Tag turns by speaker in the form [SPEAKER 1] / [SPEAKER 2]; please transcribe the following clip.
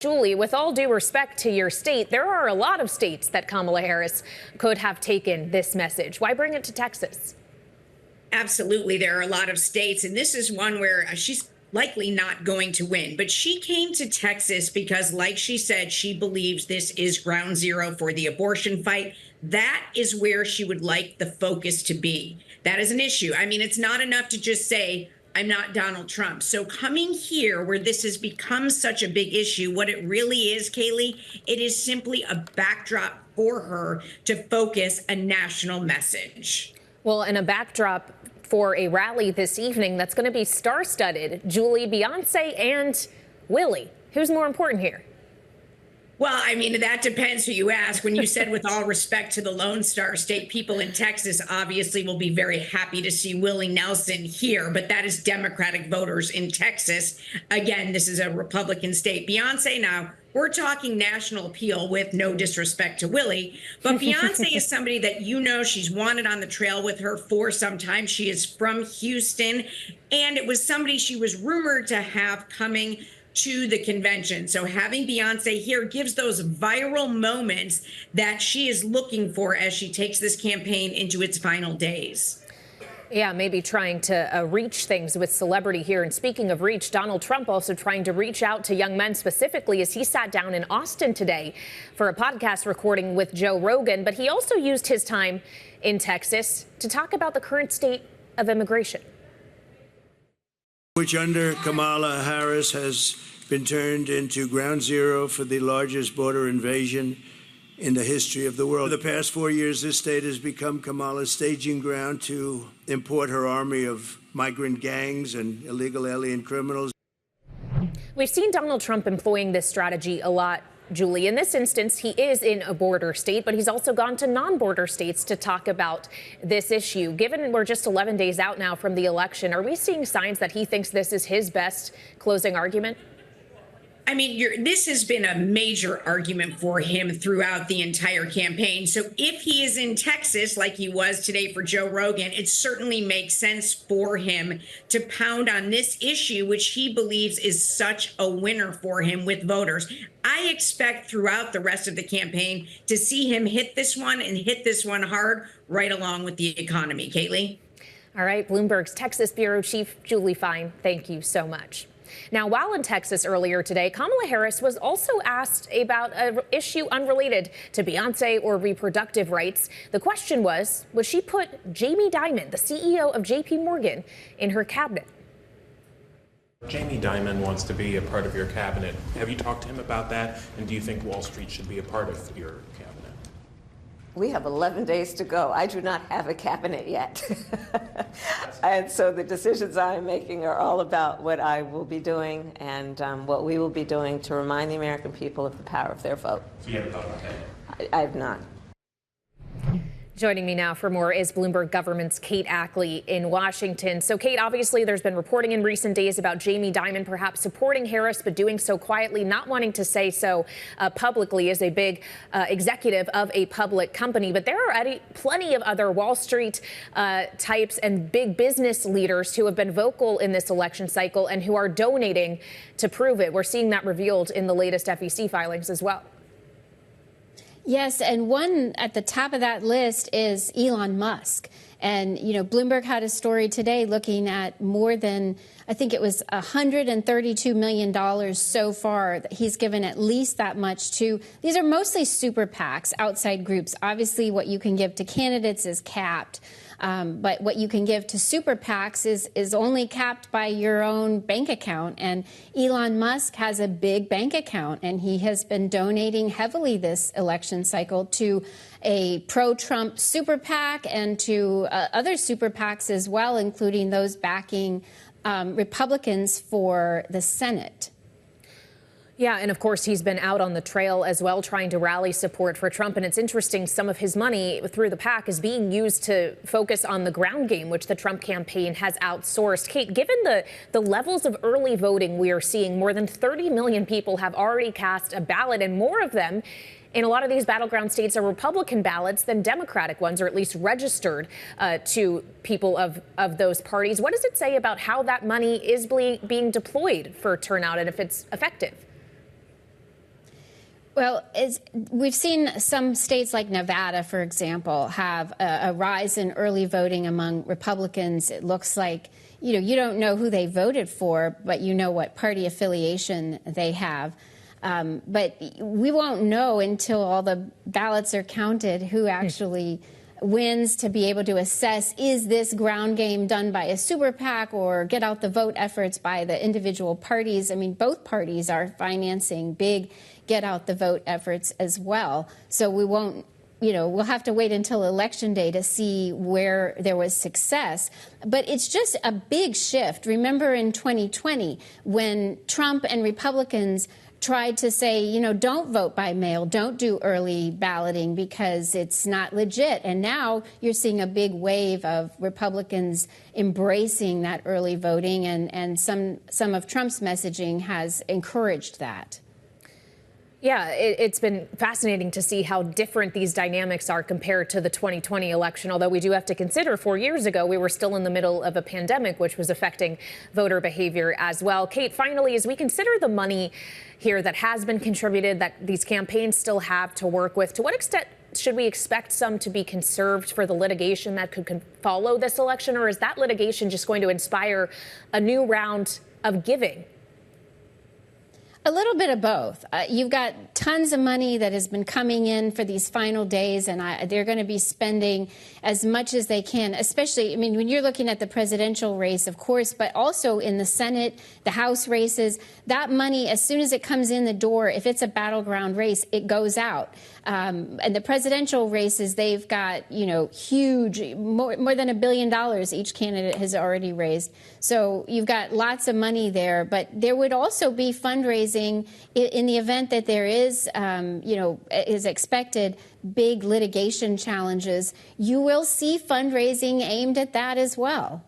[SPEAKER 1] Julie, with all due respect to your state, there are a lot of states that Kamala Harris could have taken this message. Why bring it to Texas?
[SPEAKER 2] Absolutely. There are a lot of states, and this is one where she's likely not going to win. But she came to Texas because, like she said, she believes this is ground zero for the abortion fight. That is where she would like the focus to be. That is an issue. I mean, it's not enough to just say, I'm not Donald Trump. So coming here where this has become such a big issue, what it really is, Kailey, it is simply a backdrop for her to focus a national message.
[SPEAKER 1] Well, and a backdrop for a rally this evening that's going to be star-studded. Julie, Beyonce and Willie. Who's more important here?
[SPEAKER 2] Well, I mean, that depends who you ask. When you said with all respect to the Lone Star State, people in Texas obviously will be very happy to see Willie Nelson here, but that is Democratic voters in Texas. Again, this is a Republican state. Beyonce, now, we're talking national appeal with no disrespect to Willie, but Beyonce is somebody that she's wanted on the trail with her for some time. She is from Houston, and it was somebody she was rumored to have coming to the convention. So having Beyonce here gives those viral moments that she is looking for as she takes this campaign into its final days.
[SPEAKER 1] Yeah, maybe trying to reach things with celebrity here. And speaking of reach, Donald Trump also trying to reach out to young men specifically as he sat down in Austin today for a podcast recording with Joe Rogan. But he also used his time in Texas to talk about the current state of immigration,
[SPEAKER 3] which under Kamala Harris has been turned into ground zero for the largest border invasion in the history of the world. For the past 4 years, this state has become Kamala's staging ground to import her army of migrant gangs and illegal alien criminals.
[SPEAKER 1] We've seen Donald Trump employing this strategy a lot, Julie. In this instance, he is in a border state, but he's also gone to non-border states to talk about this issue. Given we're just 11 days out now from the election, are we seeing signs that he thinks this is his best closing argument?
[SPEAKER 2] I mean, this has been a major argument for him throughout the entire campaign. So if he is in Texas, like he was today for Joe Rogan, it certainly makes sense for him to pound on this issue, which he believes is such a winner for him with voters. I expect throughout the rest of the campaign to see him hit this one and hit this one hard, right along with the economy. Kailey?
[SPEAKER 1] All right. Bloomberg's Texas Bureau Chief Julie Fine, thank you so much. Now, while in Texas earlier today, Kamala Harris was also asked about an issue unrelated to Beyonce or reproductive rights. The question was, would she put Jamie Dimon, the CEO of JPMorgan, in her cabinet?
[SPEAKER 4] Jamie Dimon wants to be a part of your cabinet. Have you talked to him about that? And do you think Wall Street should be a part of your cabinet?
[SPEAKER 5] We have 11 days to go. I do not have a cabinet yet. And so the decisions I'm making are all about what I will be doing and what we will be doing to remind the American people of the power of their vote.
[SPEAKER 4] So you haven't thought about that?
[SPEAKER 5] I have not.
[SPEAKER 1] Joining me now for more is Bloomberg Government's Kate Ackley in Washington. So, Kate, obviously there's been reporting in recent days about Jamie Dimon perhaps supporting Harris, but doing so quietly, not wanting to say so publicly as a big executive of a public company. But there are plenty of other Wall Street types and big business leaders who have been vocal in this election cycle and who are donating to prove it. We're seeing that revealed in the latest FEC filings as well.
[SPEAKER 6] Yes, and one at the top of that list is Elon Musk. And, Bloomberg had a story today looking at more than, I think it was $132 million so far. He's given at least that much to, these are mostly super PACs, outside groups. Obviously, what you can give to candidates is capped. But what you can give to super PACs is only capped by your own bank account. And Elon Musk has a big bank account, and he has been donating heavily this election cycle to a pro-Trump super PAC and to other super PACs as well, including those backing Republicans for the Senate.
[SPEAKER 1] Yeah, and of course, he's been out on the trail as well, trying to rally support for Trump. And it's interesting, some of his money through the PAC is being used to focus on the ground game, which the Trump campaign has outsourced. Kate, given the levels of early voting we are seeing, more than 30 million people have already cast a ballot, and more of them in a lot of these battleground states are Republican ballots than Democratic ones, or at least registered to people of those parties. What does it say about how that money is being deployed for turnout and if it's effective?
[SPEAKER 6] Well, we've seen some states like Nevada, for example, have a rise in early voting among Republicans. It looks like, you don't know who they voted for, but you know what party affiliation they have. But we won't know until all the ballots are counted who actually wins, to be able to assess, is this ground game done by a super PAC or get out the vote efforts by the individual parties? I mean, both parties are financing big get out the vote efforts as well. So we won't, we'll have to wait until Election Day to see where there was success. But it's just a big shift. Remember in 2020, when Trump and Republicans tried to say, don't vote by mail, don't do early balloting because it's not legit. And now you're seeing a big wave of Republicans embracing that early voting, and some of Trump's messaging has encouraged that.
[SPEAKER 1] Yeah, it's been fascinating to see how different these dynamics are compared to the 2020 election, although we do have to consider 4 years ago we were still in the middle of a pandemic, which was affecting voter behavior as well. Kate, finally, as we consider the money here that has been contributed, that these campaigns still have to work with, to what extent should we expect some to be conserved for the litigation that could follow this election, or is that litigation just going to inspire a new round of giving?
[SPEAKER 6] A little bit of both. You've got tons of money that has been coming in for these final days, and they're going to be spending as much as they can, especially, when you're looking at the presidential race, of course, but also in the Senate, the House races, that money, as soon as it comes in the door, if it's a battleground race, it goes out. And the presidential races, they've got, huge, more than $1 billion each candidate has already raised. So you've got lots of money there, but there would also be fundraising in the event that there is, is expected big litigation challenges. You will see fundraising aimed at that as well.